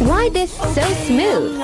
Why this so smooth?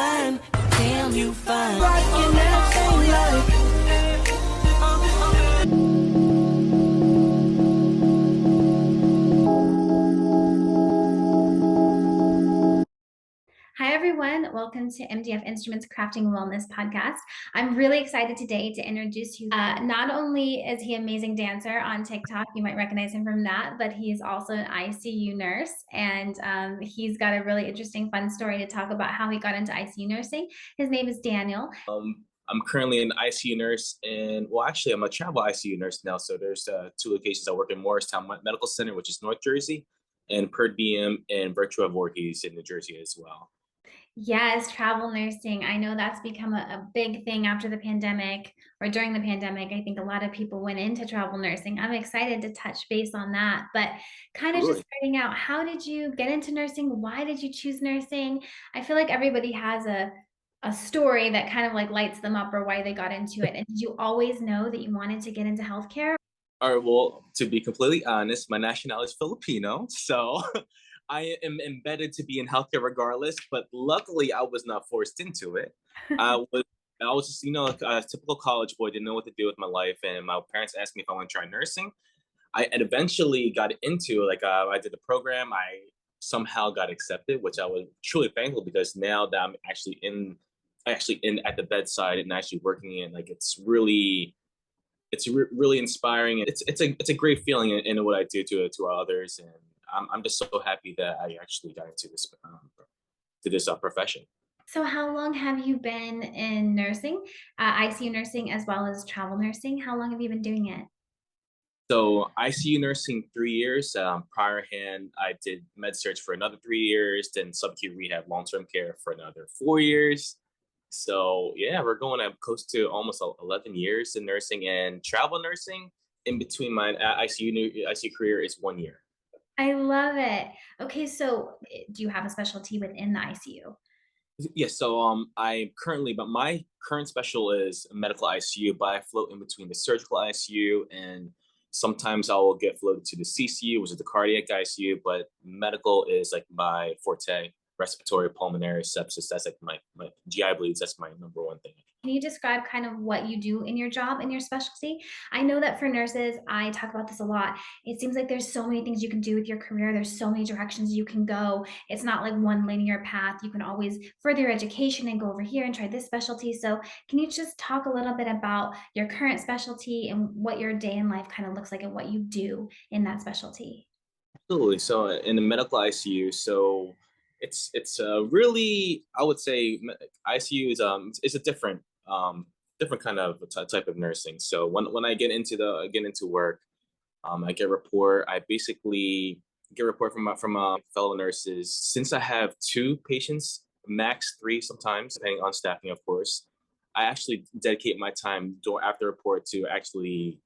Hi, everyone. Welcome to MDF Instruments Crafting Wellness Podcast. I'm really excited today to introduce you. Not only is he an amazing dancer on TikTok, you might recognize him from that, but he's also an ICU nurse. And he's got a really interesting, fun story to talk about how he got into ICU nursing. His name is Daniel. I'm currently an ICU nurse, and actually, I'm a travel ICU nurse now. So there's two locations. I work in Morristown Medical Center, which is North Jersey, and per diem and virtual Voorhees in New Jersey as well. Yes, travel nursing. I know that's become a big thing after the pandemic or during the pandemic. I think a lot of people went into travel nursing. I'm excited to touch base on that, but kind of just starting out, how did you get into nursing? Why did you choose nursing? I feel like everybody has a story that kind of like lights them up or why they got into it. And did you always know that you wanted to get into healthcare? All right, well, to be completely honest, my nationality is Filipino, so I am embedded to be in healthcare regardless, but luckily I was not forced into it. I was just, a typical college boy, didn't know what to do with my life, and my parents asked me if I want to try nursing. I eventually got into I did the program. I somehow got accepted, which I was truly thankful because now that I'm actually in at the bedside and actually working in, it's really inspiring. It's a great feeling in what I do to others, and I'm just so happy that I actually got into this profession. So how long have you been in nursing, ICU nursing, as well as travel nursing? How long have you been doing it? So ICU nursing 3 years. Prior hand, I did med surg for another 3 years, then subacute rehab, long-term care for another 4 years. So yeah, we're going up close to almost 11 years in nursing, and travel nursing in between my ICU career is 1 year. I love it. Okay, so do you have a specialty within the ICU? Yes, so but my current special is medical ICU, but I float in between the surgical ICU, and sometimes I will get floated to the CCU, which is the cardiac ICU, but medical is like my forte. Respiratory, pulmonary, sepsis, that's like my GI bleeds, that's my number one thing. Can you describe kind of what you do in your job and your specialty? I know that for nurses, I talk about this a lot. It seems like there's so many things you can do with your career. There's so many directions you can go. It's not like one linear path. You can always further your education and go over here and try this specialty. So can you just talk a little bit about your current specialty and what your day in life kind of looks like and what you do in that specialty? Absolutely. So in the medical ICU, so it's really, I would say ICU is a different kind of type of nursing. So when I get into work, I get report. I basically get report from fellow nurses. Since I have 2 patients, max 3 sometimes, depending on staffing, of course. I actually dedicate my time after report to actually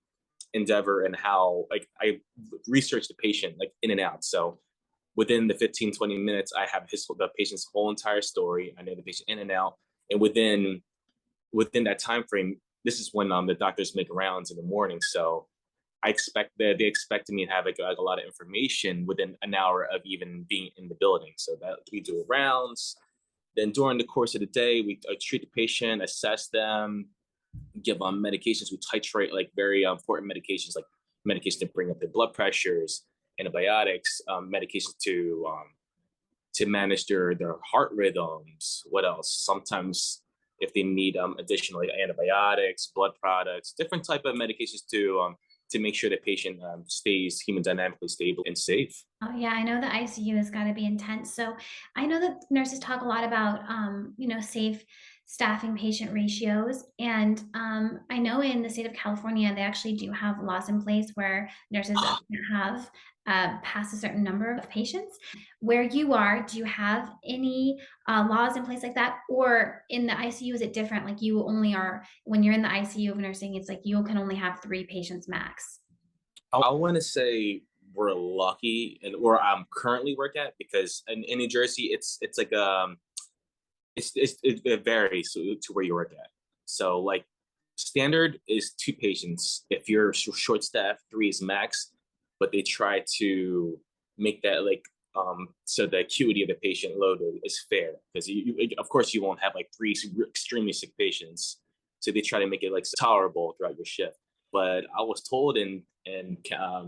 endeavor and how I research the patient in and out. So within the 15-20 minutes, I have the patient's whole entire story. I know the patient in and out, and within that time frame, this is when the doctors make rounds in the morning. So I expect that they expect me to have a lot of information within an hour of even being in the building. So that we do rounds. Then during the course of the day, we treat the patient, assess them, give medications. We titrate very important medications, like medications to bring up their blood pressures, antibiotics, medications to manage their heart rhythms. What else? Sometimes if they need additional antibiotics, blood products, different type of medications to make sure the patient stays hemodynamically stable and safe. Oh, yeah, I know the ICU has got to be intense. So I know that nurses talk a lot about, safe staffing patient ratios. And I know in the state of California, they actually do have laws in place where nurses have past a certain number of patients. Where you are, do you have any laws in place like that? Or in the ICU, is it different? Like you only are, when you're in the ICU of nursing, it's like you can only have 3 patients max. I want to say we're lucky, and where I'm currently work at, because in New Jersey, it varies to where you work at. So standard is 2 patients. If you're short staffed, 3 is max, but they try to make that so the acuity of the patient load is fair, because of course you won't have like three extremely sick patients, so they try to make it like tolerable throughout your shift. But I was told in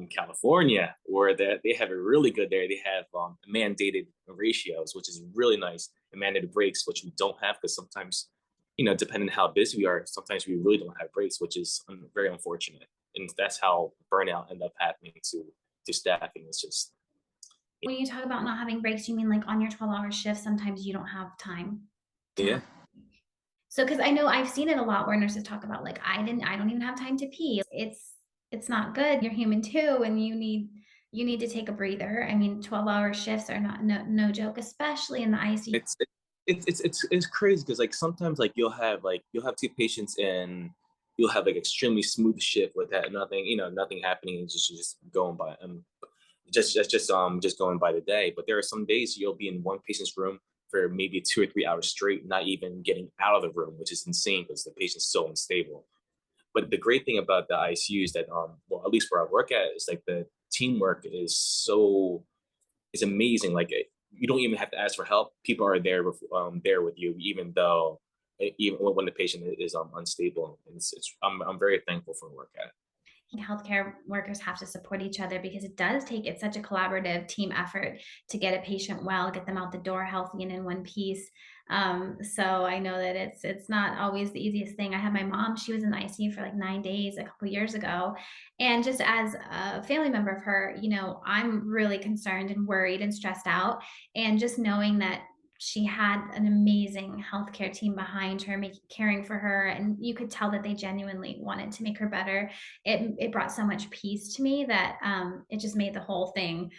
California, where they have it really good there. They have mandated ratios, which is really nice, and mandated breaks, which we don't have, because sometimes, depending on how busy we are, sometimes we really don't have breaks, which is very unfortunate. And that's how burnout ended up happening to staffing. It's just, When you talk about not having breaks, you mean like on your 12-hour shift, sometimes you don't have time to yeah. have. So, because I know I've seen it a lot where nurses talk about like, I don't even have time to pee. It's not good. You're human too, and you need to take a breather. I mean, 12-hour shifts are not no joke, especially in the ICU. It's crazy, because like sometimes like you'll have two patients, and you'll have like extremely smooth shift with that nothing nothing happening, and just going by just going by the day. But there are some days you'll be in one patient's room for maybe 2 or 3 hours straight, not even getting out of the room, which is insane because the patient's so unstable. But the great thing about the ICU is that, well, at least where I work at, is like the teamwork is amazing. Like, you don't even have to ask for help. People are there with you, even though even when the patient is unstable. And I'm very thankful for work at. Healthcare workers have to support each other because it's such a collaborative team effort to get a patient well, get them out the door healthy and in one piece. So I know that it's not always the easiest thing. I had my mom; she was in the ICU for like 9 days a couple years ago, and just as a family member of her, I'm really concerned and worried and stressed out. And just knowing that she had an amazing healthcare team behind her, caring for her, and you could tell that they genuinely wanted to make her better. It brought so much peace to me that it just made the whole thing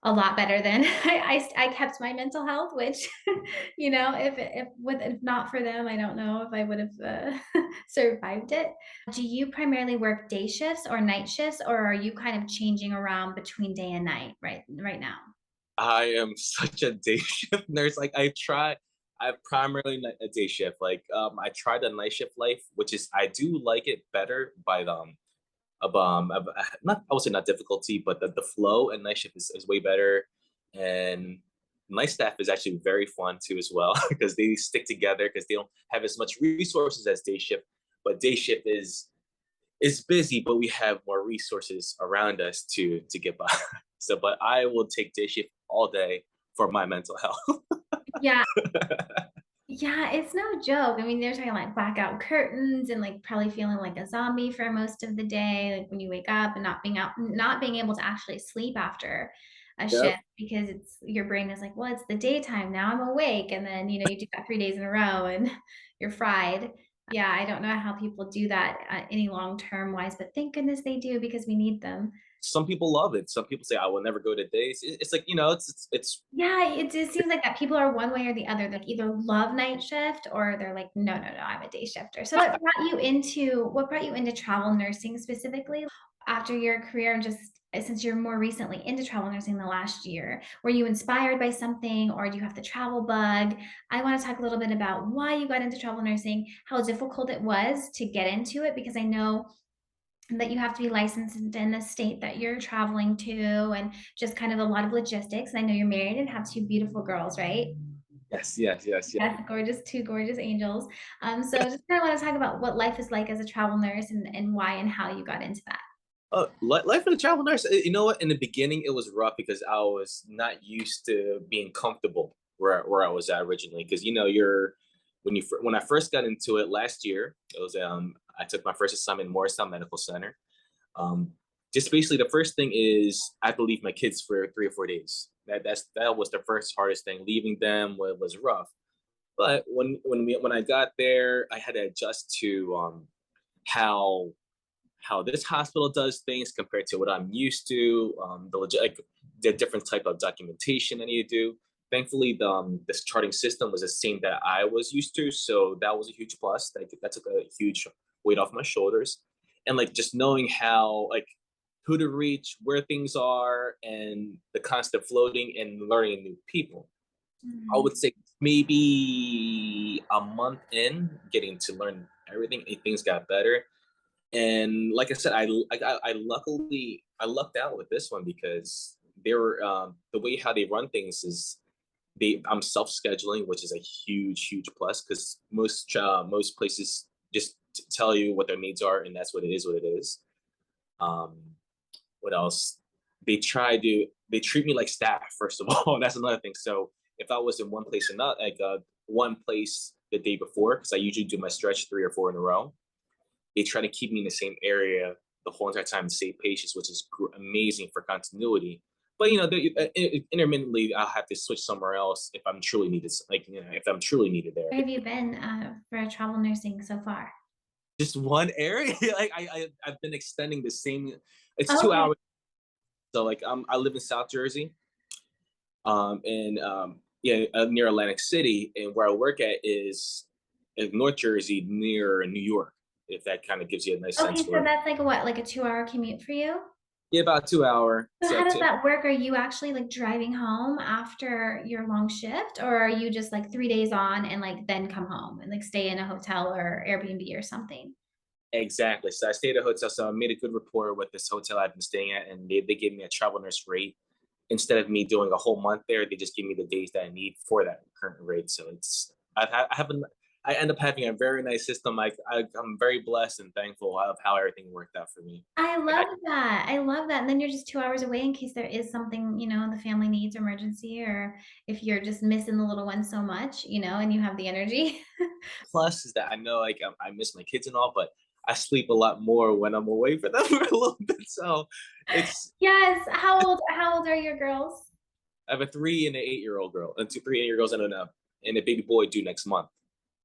a lot better than I kept my mental health, which if not for them, I don't know if I would have survived it. Do you primarily work day shifts or night shifts, or are you kind of changing around between day and night right now? I am such a day shift nurse. Like, I primarily a day shift. Like, I tried the night shift life, which is, I do like it better by the not, I would say not difficulty, but the flow and night shift is way better. And night staff is actually very fun too as well, because they stick together, because they don't have as much resources as day shift. But day shift is busy, but we have more resources around us to get by. So, but I will take day shift all day for my mental health. Yeah. Yeah, it's no joke. I mean, they're talking like blackout curtains and like probably feeling like a zombie for most of the day, like when you wake up and not being able to actually sleep after a Yep. shift because it's your brain is like, well, it's the daytime now, I'm awake, and then you do that 3 days in a row and you're fried. Yeah, I don't know how people do that any long term wise, but thank goodness they do because we need them. Some people love it. Some people say, I will never go to days. It's like, it's Yeah, it just seems like that people are one way or the other. They like either love night shift or they're like, no, no, no, I'm a day shifter. So what brought you into travel nursing specifically after your career, and just since you're more recently into travel nursing the last year? Were you inspired by something, or do you have the travel bug? I want to talk a little bit about why you got into travel nursing, how difficult it was to get into it, because I know that you have to be licensed in the state that you're traveling to, and just kind of a lot of logistics. And I know you're married and have two beautiful girls, right? yes, yes, yes, yes. Yes, two gorgeous angels. So just kind of want to talk about what life is like as a travel nurse, and why and how you got into that. Life of a travel nurse. You know what? In the beginning, it was rough because I was not used to being comfortable where I was at originally. Because when I first got into it last year, it was I took my first assignment in Morristown Medical Center. Um, just basically, the first thing is I had to leave my kids for 3 or 4 days. That was the first hardest thing. Leaving them was rough. But when I got there, I had to adjust to how this hospital does things compared to what I'm used to. The different type of documentation I need to do. Thankfully, this charting system was the same that I was used to, so that was a huge plus. That took a huge weight off my shoulders, and like just knowing how, like, who to reach, where things are, and the constant floating and learning new people. I Mhm. would say maybe a month in, getting to learn everything, things got better. And like I said, I luckily I lucked out with this one, because the way how they run things is I'm self-scheduling, which is a huge plus because most places just tell you what their needs are, and that's what it is. What it is. Um, what else? They treat me like staff, first of all. That's another thing. So if I was in one place and not like one place the day before, because I usually do my stretch 3 or 4 in a row, they try to keep me in the same area the whole entire time to save patients, which is amazing for continuity. But intermittently, I'll have to switch somewhere else if I'm truly needed. Like if I'm truly needed there. Where have you been for travel nursing so far? Just one area. Like I've been extending the same. It's Okay. 2 hours. So like I live in South Jersey, and near Atlantic City, and where I work at is in North Jersey near New York. If that kind of gives you a nice sense Okay, for so it. that's like like a 2 hour commute for you? Yeah, about 2 hour. So So how does that work? Are you actually like driving home after your long shift, or are you just like 3 days on and like then come home and like stay in a hotel or Airbnb or something? exactly. So I stayed at a hotel. So I made a good rapport with this hotel I've been staying at, and they gave me a travel nurse rate. Instead of me doing a whole month there, they just give me the days that I need for that current rate. So I end up having a very nice system. I'm very blessed and thankful of how everything worked out for me. I Like love that. I love that. And then you're just 2 hours away in case there is something, the family needs emergency, or if you're just missing the little one so much, and you have the energy. plus is that I know I miss my kids and all, but I sleep a lot more when I'm away from them for a little bit. So it's Yes. How old are your girls? I have a 3 and an 8-year-old girl, and 3 8-year olds and a baby boy due next month.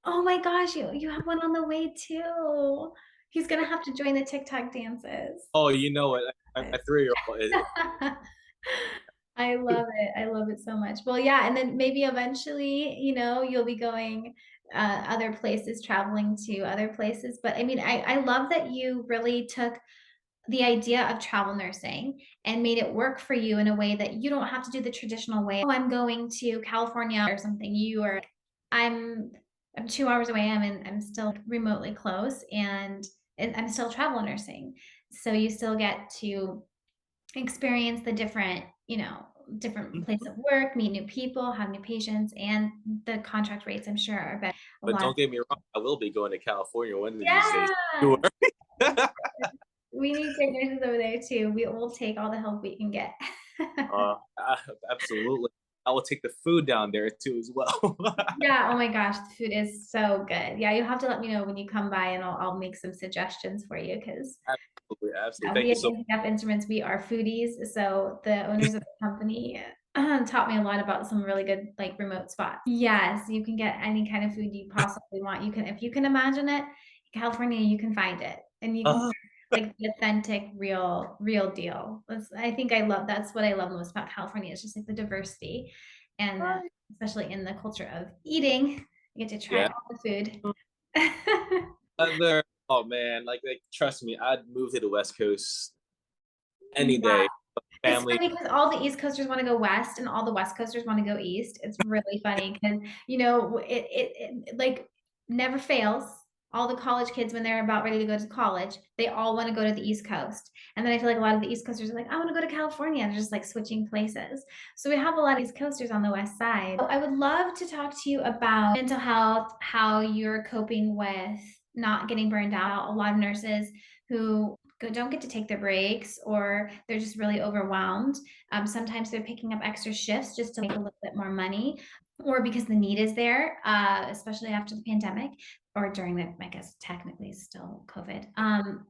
Oh my gosh, you have one on the way too. He's gonna have to join the TikTok dances. Oh, you know what? My 3 year old is I love it. I love it so much. Well, yeah, and then maybe eventually, you'll be going other places, traveling to other places. But I mean, I love that you really took the idea of travel nursing and made it work for you in a way that you don't have to do the traditional way. Oh, I'm going to California or something. You are, I'm, I'm 2 hours away. I'm still remotely close, and I'm still travel nursing. So you still get to experience the different place of work, meet new people, have new patients, and the contract rates I'm sure are better. A but lot of don't get me wrong, I will be going to California one of these days. yeah. Sure. We need great nurses over there too. We will take all the help we can get. uh, Absolutely. I will take the food down there too as well. Yeah, oh my gosh, the food is so good. Yeah, you'll have to let me know when you come by and I'll make some suggestions for you because Absolutely. we Thank you at so MDF Instruments, we are foodies. So the owners of the company taught me a lot about some really good like remote spots. Yes, you can get any kind of food you possibly want. You can, if you can imagine it, in California, you can find it. And you can much. like the authentic, real deal. I think that's what I love most about California. It's just like the diversity, and especially in the culture of eating, you get to try Yeah. all the food. Other, oh man, trust me, I'd move to the West Coast any Yeah. day. It's Family. funny because all the East Coasters want to go west and all the West Coasters want to go east. It's really funny because, it like never fails. All the college kids, when they're about ready to go to college, they all want to go to the East Coast. And then I feel like a lot of the East Coasters are like, I want to go to California. And they're just like switching places. So we have a lot of East Coasters on the West side. I would love to talk to you about mental health, how you're coping with not getting burned out. A lot of nurses who don't get to take their breaks, or they're just really overwhelmed. Sometimes they're picking up extra shifts just to make a little bit more money, or because the need is there, especially after the pandemic or during the, I guess technically still COVID.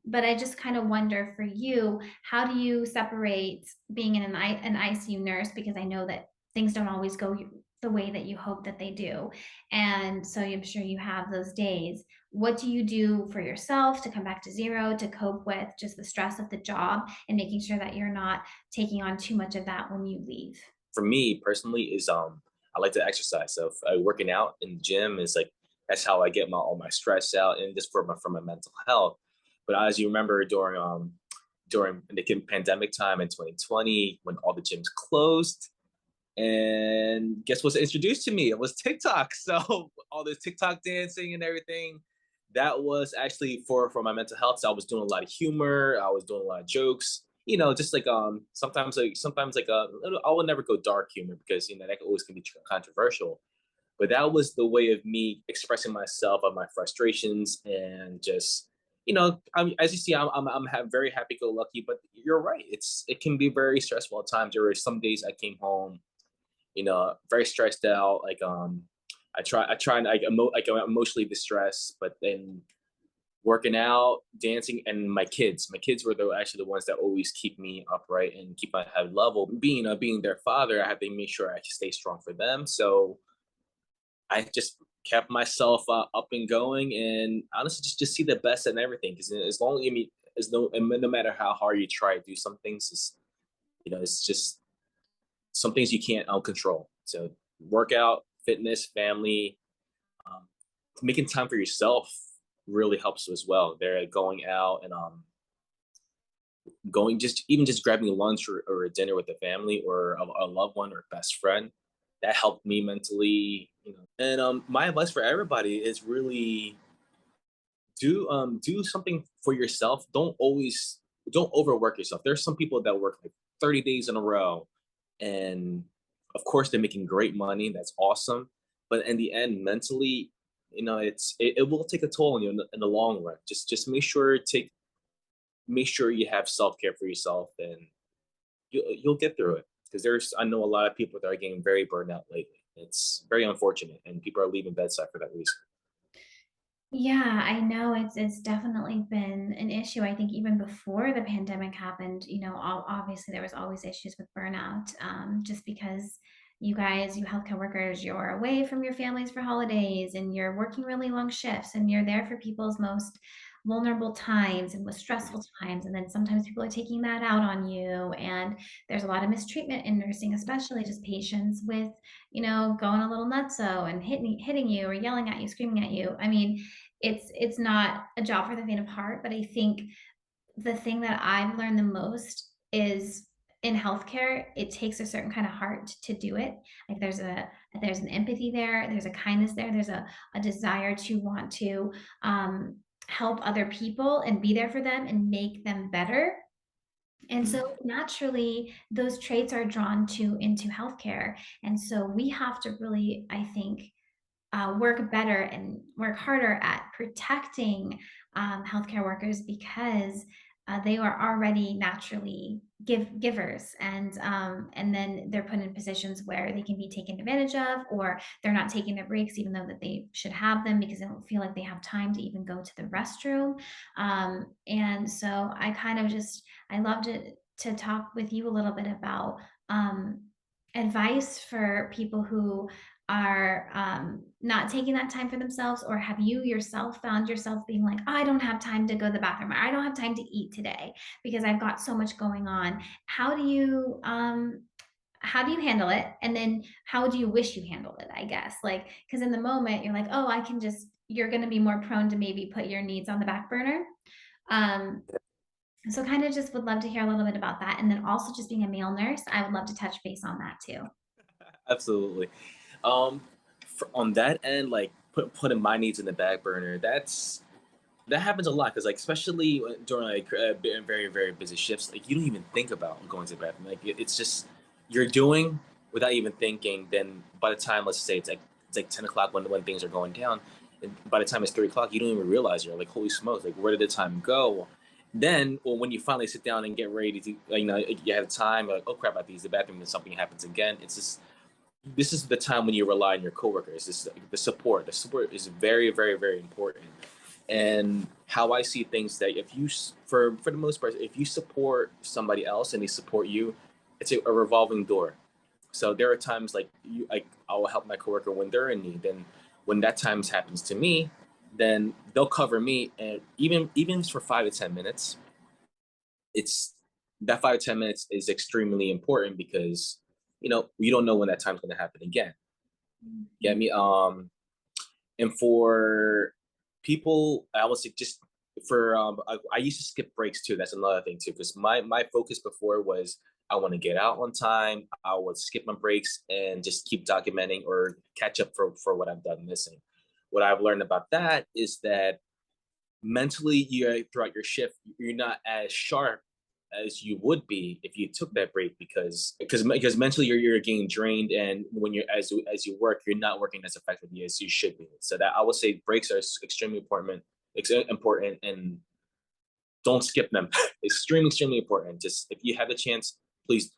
But I just kind of wonder for you, how do you separate being an ICU nurse? Because I know that things don't always go the way that you hope that they do. And so I'm sure you have those days. What do you do for yourself to come back to zero, to cope with just the stress of the job and making sure that you're not taking on too much of that when you leave? For me personally, is I like to exercise. So working out in the gym is like that's how I get all my stress out, and just for my mental health. But as you remember during the pandemic time in 2020 when all the gyms closed, and guess what's introduced to me? It was TikTok. So all this TikTok dancing and everything, that was actually for my mental health. So I was doing a lot of humor. I was doing a lot of jokes. just like sometimes like I will never go dark humor because that always can be controversial. But that was the way of me expressing myself of my frustrations and just as you see, very happy go lucky. But you're right, it can be very stressful at times. There were some days I came home, very stressed out. Like I try and I'm emotionally distressed, but then working out, dancing, and my kids were actually the ones that always keep me upright and keep my head level. Being their father, I have to make sure I stay strong for them. So I just kept myself up and going, and honestly, just see the best in everything. Because as long as no matter how hard you try to do some things, it's just some things you can't control. So workout, fitness, family, um, making time for yourself really helps as well. They're going out and going just grabbing lunch or a dinner with the family or a loved one or best friend. That helped me mentally. And my advice for everybody is really do something for yourself. Don't overwork yourself. There's some people that work like 30 days in a row, and of course they're making great money. That's awesome, but in the end, mentally, it will take a toll on you in the long run. Just make sure you have self-care for yourself, and you'll get through it. Because I know a lot of people that are getting very burned out lately. It's very unfortunate, and people are leaving bedside for that reason. Yeah, I know it's definitely been an issue. I think even before the pandemic happened, obviously there was always issues with burnout, just because you healthcare workers, you're away from your families for holidays and you're working really long shifts and you're there for people's most vulnerable times and with stressful times. And then sometimes people are taking that out on you. And there's a lot of mistreatment in nursing, especially just patients with, going a little nutso and hitting you or yelling at you, screaming at you. I mean, it's not a job for the faint of heart, but I think the thing that I've learned the most is in healthcare, it takes a certain kind of heart to do it. Like there's an empathy there, there's a kindness there, there's a desire to want to help other people and be there for them and make them better. And so naturally, those traits are drawn to into healthcare. And so we have to really, I think, work better and work harder at protecting healthcare workers because they are already naturally givers, and then they're put in positions where they can be taken advantage of, or they're not taking their breaks even though that they should have them because they don't feel like they have time to even go to the restroom. And so I love to talk with you a little bit about advice for people who are not taking that time for themselves, or have you yourself found yourself being like, oh, I don't have time to go to the bathroom, or I don't have time to eat today because I've got so much going on. How do you handle it, and then how do you wish you handled it, I guess? Like, because in the moment you're like, oh, you're going to be more prone to maybe put your needs on the back burner. So kind of just would love to hear a little bit about that, and then also just being a male nurse, I would love to touch base on that too. Absolutely. Um, on that end, like putting my needs in the back burner, that happens a lot because like especially during like very very busy shifts, like you don't even think about going to the bathroom. Like it's just you're doing without even thinking. Then by the time, let's say it's like 10 o'clock when things are going down, and by the time it's 3 o'clock, you don't even realize. You're like, holy smokes, like where did the time go? Then, well, when you finally sit down and get ready to, you have time. You're like, oh crap, I have to use the bathroom, and something happens again. It's just this is the time when you rely on your coworkers. This is the support. The support is very, very, very important. And how I see things, that if you, for the most part, if you support somebody else and they support you, it's a revolving door. So there are times like I will help my coworker when they're in need. Then when that times happens to me, then they'll cover me, and even for 5 to 10 minutes, it's that 5 to 10 minutes is extremely important because you don't know when that time's going to happen again. Get me? And for people, I would say just for I used to skip breaks too. That's another thing too, because my focus before was I want to get out on time. I would skip my breaks and just keep documenting or catch up for what I've done missing. What I've learned about that is that mentally, you throughout your shift, you're not as sharp as you would be if you took that break, because mentally you're getting drained, and when you're as you work, you're not working as effectively as you should be. So that I would say breaks are extremely important, and don't skip them. Extremely important. Just if you have the chance, please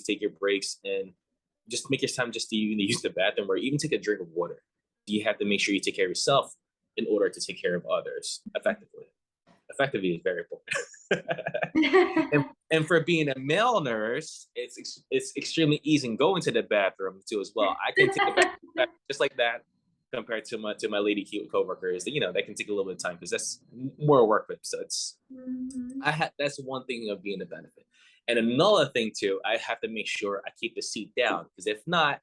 take your breaks and just make your time just to even use the bathroom or even take a drink of water. You have to make sure you take care of yourself in order to take care of others effectively. Effectively is very important. and for being a male nurse, it's extremely easy and going to the bathroom too as well. I can take a bathroom just like that compared to my lady coworkers. That can take a little bit of time because that's more work with. So that's one thing of being a benefit. And another thing too, I have to make sure I keep the seat down, because if not,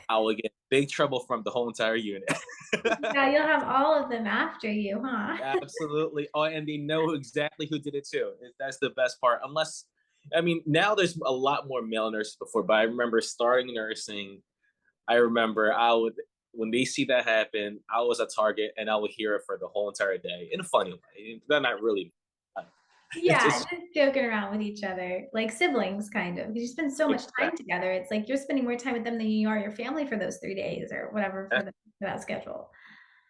I will get big trouble from the whole entire unit. Yeah, you'll have all of them after you, huh? Absolutely. Oh, and they know exactly who did it too. That's the best part. Now there's a lot more male nurses before, but I remember starting nursing. I remember when they see that happen, I was a target, and I would hear it for the whole entire day in a funny way. They're not really. Yeah, just joking around with each other, like siblings, kind of, because you spend so much time together. It's like you're spending more time with them than you are your family for those 3 days or whatever for that schedule.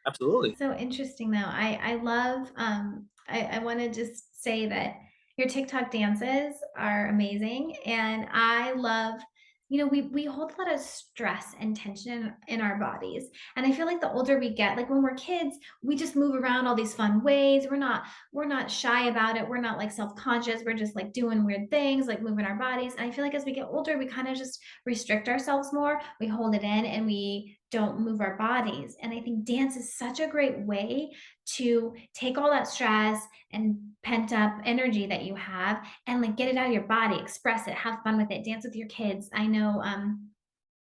Absolutely. So interesting, though. I love. I want to just say that your TikTok dances are amazing, and I love. We hold a lot of stress and tension in our bodies, and I feel like the older we get, like when we're kids, we just move around all these fun ways. We're not shy about it. We're not like self-conscious. We're just like doing weird things, like moving our bodies. And I feel like as we get older, we kind of just restrict ourselves more. We hold it in, and we don't move our bodies. And I think dance is such a great way to take all that stress and pent up energy that you have and like get it out of your body, express it, have fun with it, dance with your kids. I know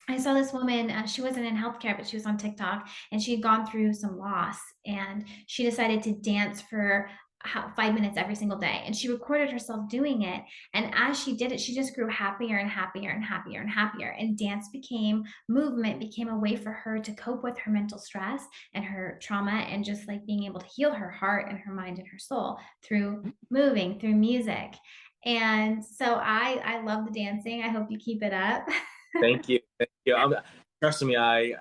I saw this woman, she wasn't in healthcare, but she was on TikTok, and she had gone through some loss, and she decided to dance for 5 minutes every single day. And she recorded herself doing it. And as she did it, she just grew happier and happier and happier and happier. And movement became a way for her to cope with her mental stress and her trauma, and just like being able to heal her heart and her mind and her soul through moving, through music. And so I love the dancing. I hope you keep it up. Thank you. Trust me, I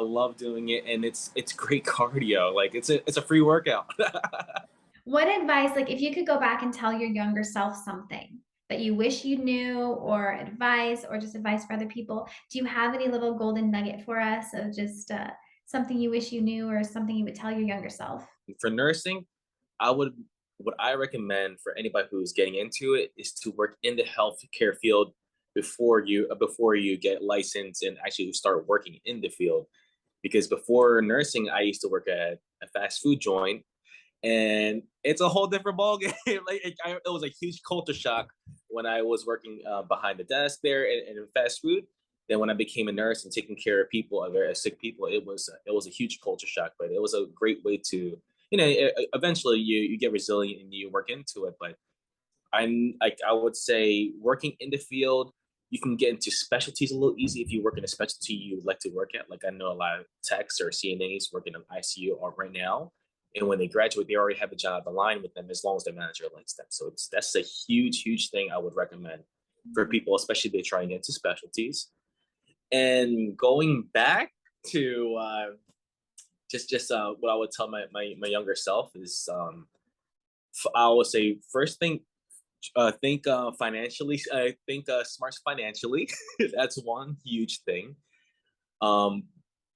love doing it, and it's great cardio. Like it's a free workout. What advice, like if you could go back and tell your younger self something that you wish you knew, or advice, or just advice for other people, do you have any little golden nugget for us of just something you wish you knew, or something you would tell your younger self? For nursing, what I recommend for anybody who's getting into it is to work in the healthcare field before you get licensed and actually start working in the field. Because before nursing, I used to work at a fast food joint, and it's a whole different ballgame. It was a huge culture shock when I was working behind the desk there in fast food. Then when I became a nurse and taking care of people, very sick people, it was a huge culture shock. But it was a great way to, eventually you get resilient and you work into it. But I would say working in the field, you can get into specialties a little easy if you work in a specialty you would like to work at. Like I know a lot of techs or CNAs working in ICU right now, and when they graduate, they already have a job aligned with them as long as their manager likes them. So that's a huge thing I would recommend for people, especially if they're trying to get into specialties. And going back to just what I would tell my younger self is, I would say first thing, think financially. Think smart financially. That's one huge thing. Um,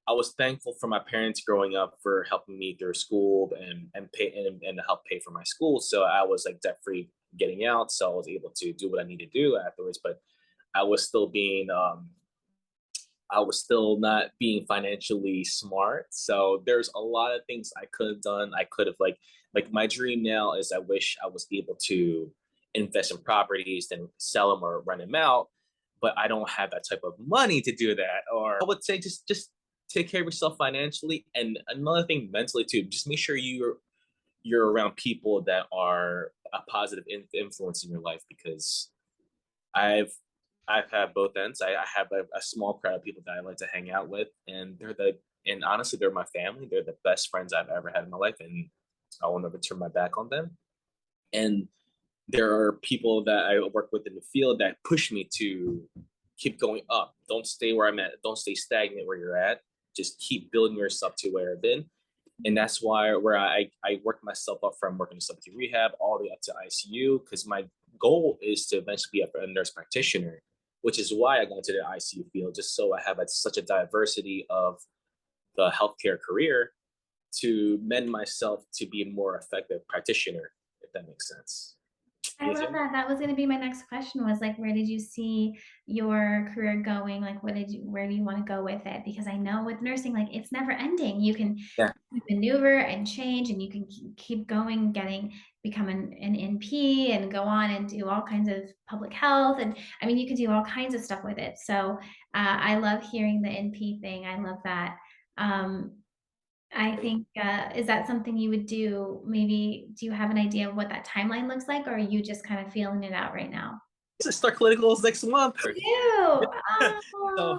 I was thankful for my parents growing up for helping me through school and pay and help pay for my school. So I was like debt free getting out. So I was able to do what I need to do afterwards. But I was still being I was still not being financially smart. So there's a lot of things I could have done. I could have like my dream now is I wish I was able to invest in properties, then sell them or rent them out. But I don't have that type of money to do that. Or I would say just take care of yourself financially. And another thing mentally too, just make sure you're around people that are a positive influence in your life, because I've I've had both ends. I have a small crowd of people that I like to hang out with, and and honestly, they're my family. They're the best friends I've ever had in my life, and I will never turn my back on them. And there are people that I work with in the field that push me to keep going up. Don't stay where I'm at. Don't stay stagnant where you're at. Just keep building yourself to where I've been. And that's why where I work myself up from working in subacute rehab all the way up to ICU, because my goal is to eventually be a nurse practitioner, which is why I got into the ICU field, just so I have such a diversity of the healthcare career to mend myself to be a more effective practitioner, if that makes sense. I love that. That was going to be my next question, was like, where did you see your career going? Like, where do you want to go with it? Because I know with nursing, like, it's never ending. You can Yeah. maneuver and change, and you can keep going, become an NP and go on and do all kinds of public health. And I mean, you can do all kinds of stuff with it. So I love hearing the NP thing. I love that. I think, is that something you would do? Maybe, do you have an idea of what that timeline looks like, or are you just kind of feeling it out right now? To start clinicals next month. You. So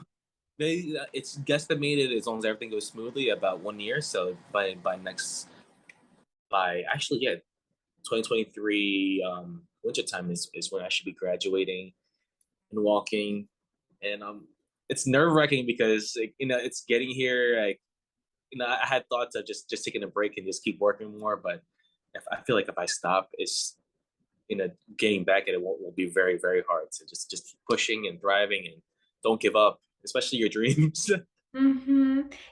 it's guesstimated, as long as everything goes smoothly, about 1 year. So by actually, yeah, 2023 winter time is when I should be graduating and walking. And it's nerve wracking because, like, it's getting here. Like, I had thoughts of just taking a break and just keep working more, but if I feel like if I stop, it's getting back at it will be very, very hard. So just keep pushing and thriving and don't give up, especially your dreams.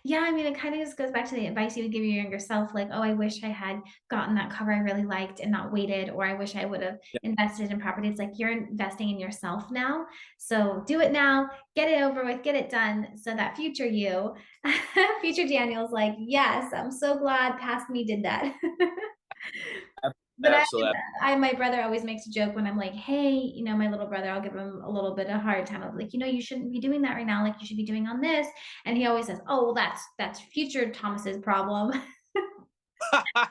Yeah, I mean, it kind of just goes back to the advice you would give your younger self, like, oh, I wish I had gotten that cover I really liked and not waited, or I wish I would have Yeah. invested in property. It's like you're investing in yourself now. So do it now, get it over with, get it done, so that future you, future Daniel's like, yes, I'm so glad past me did that. But Absolutely. my brother always makes a joke when I'm like, hey, my little brother, I'll give him a little bit of a hard time of like, you shouldn't be doing that right now. Like, you should be doing on this. And he always says, oh, well, that's future Thomas's problem. And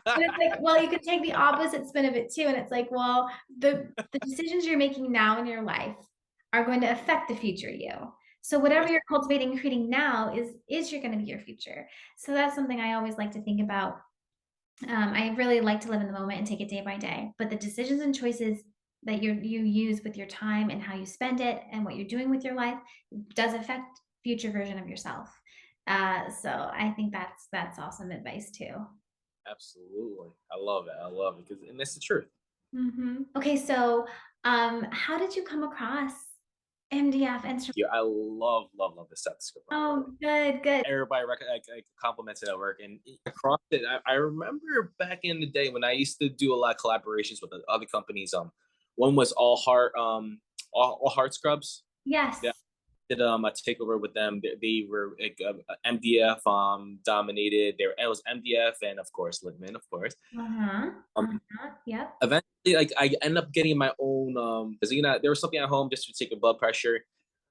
it's like, well, you could take the opposite spin of it too. And it's like, well, the decisions you're making now in your life are going to affect the future you. So whatever you're cultivating and creating now is you're going to be your future. So that's something I always like to think about. I really like to live in the moment and take it day by day, but the decisions and choices that you use with your time and how you spend it and what you're doing with your life does affect future version of yourself. So I think that's awesome advice too. Absolutely. I love it. I love it, and that's the truth. Okay, so how did you come across MDF Instruments? Yeah, I love the stethoscope. Oh, good. Everybody compliments it at work, and across it, I remember back in the day when I used to do a lot of collaborations with the other companies. One was all heart scrubs. Yes. Yeah, did a takeover with them. They were like, MDF dominated. It was MDF and of course Littman, of course. Yep. Eventually, like, I end up getting my own because there was something at home just to take a blood pressure.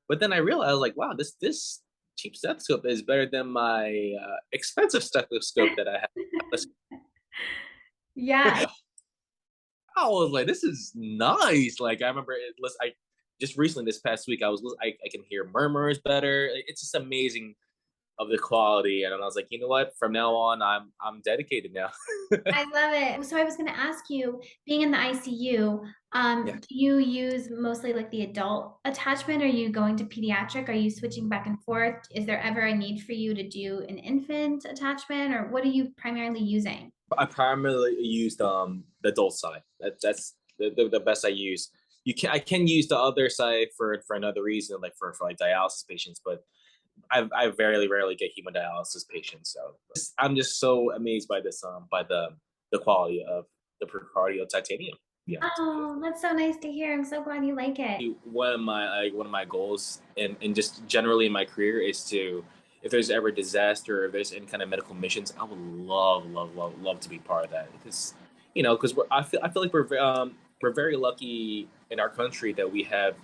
But then I realized, like, wow, this cheap stethoscope is better than my expensive stethoscope that I have. Yeah. I was like, this is nice. Like, I remember I just recently this past week I can hear murmurs better. It's just amazing of the quality, and I was like, you know what? From now on, I'm dedicated now. I love it. So I was going to ask you, being in the ICU, Yeah. do you use mostly like the adult attachment? Are you going to pediatric? Are you switching back and forth? Is there ever a need for you to do an infant attachment, or what are you primarily using? I primarily used the adult side. That's the best I use. I can use the other side for another reason, like for like dialysis patients, but I very rarely get hemodialysis patients. So I'm just so amazed by this by the quality of the precardial titanium. Yeah. Oh, that's so nice to hear. I'm so glad you like it. One of my goals and just generally in my career is to, if there's ever disaster or if there's any kind of medical missions, I would love to be part of that, because I feel like we're very lucky in our country that we have.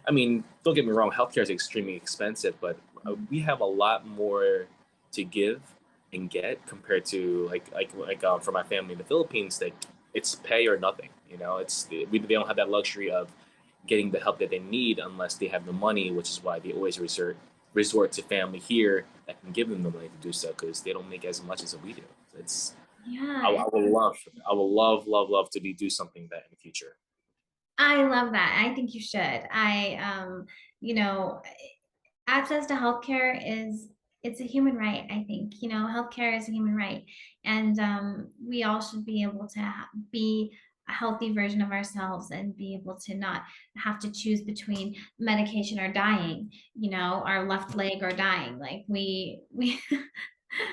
I mean, don't get me wrong, healthcare is extremely expensive, but we have a lot more to give and get compared to for my family in the Philippines, that it's pay or nothing. They don't have that luxury of getting the help that they need unless they have the money, which is why they always resort to family here that can give them the money to do so, because they don't make as much as we do. I would love to do something that in the future. I love that. I think you should. You know, access to healthcare it's a human right. I think, healthcare is a human right. And we all should be able to be a healthy version of ourselves and be able to not have to choose between medication or dying, our left leg or dying. Like we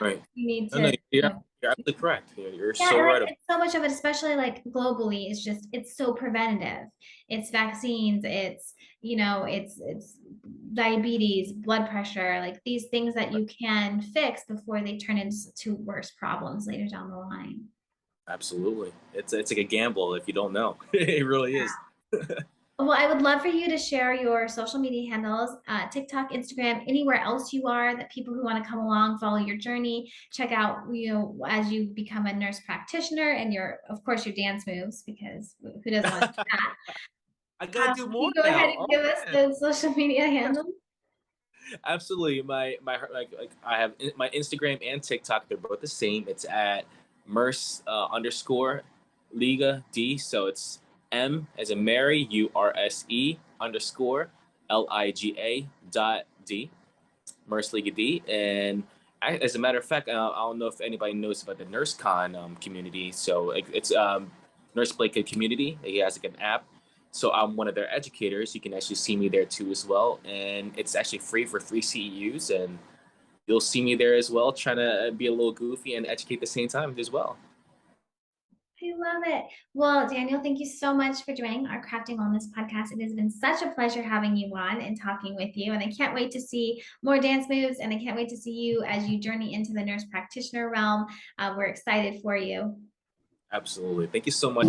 Right. we need No, no, to, you're absolutely correct. You're yeah, so and right. so much of it, especially like globally, is just it's so preventative. It's vaccines, it's diabetes, blood pressure, like these things that you can fix before they turn into worse problems later down the line. Absolutely. It's like a gamble if you don't know. It really is. Well, I would love for you to share your social media handles, TikTok, Instagram, anywhere else you are that people who want to come along, follow your journey, check out, as you become a nurse practitioner and of course, your dance moves, because who doesn't want to do that? I gotta do Can more you go ahead now. and Oh, give us man. the social media handles? Absolutely. My like I have my Instagram and TikTok. They're both the same. It's at Merce underscore Liga D. So it's M as in Mary, URSE underscore LIGA dot D. Merce Liga D. And as a matter of fact, I don't know if anybody knows about the NurseCon community. So it's Nurse Blake community. He has like an app. So I'm one of their educators. You can actually see me there too as well, and it's actually free for 3 CEUs, and you'll see me there as well, trying to be a little goofy and educate at the same time as well. I love it. Well, Daniel, thank you so much for joining our Crafting Wellness podcast. It has been such a pleasure having you on and talking with you. And I can't wait to see more dance moves, and I can't wait to see you as you journey into the nurse practitioner realm. We're excited for you. Absolutely. Thank you so much.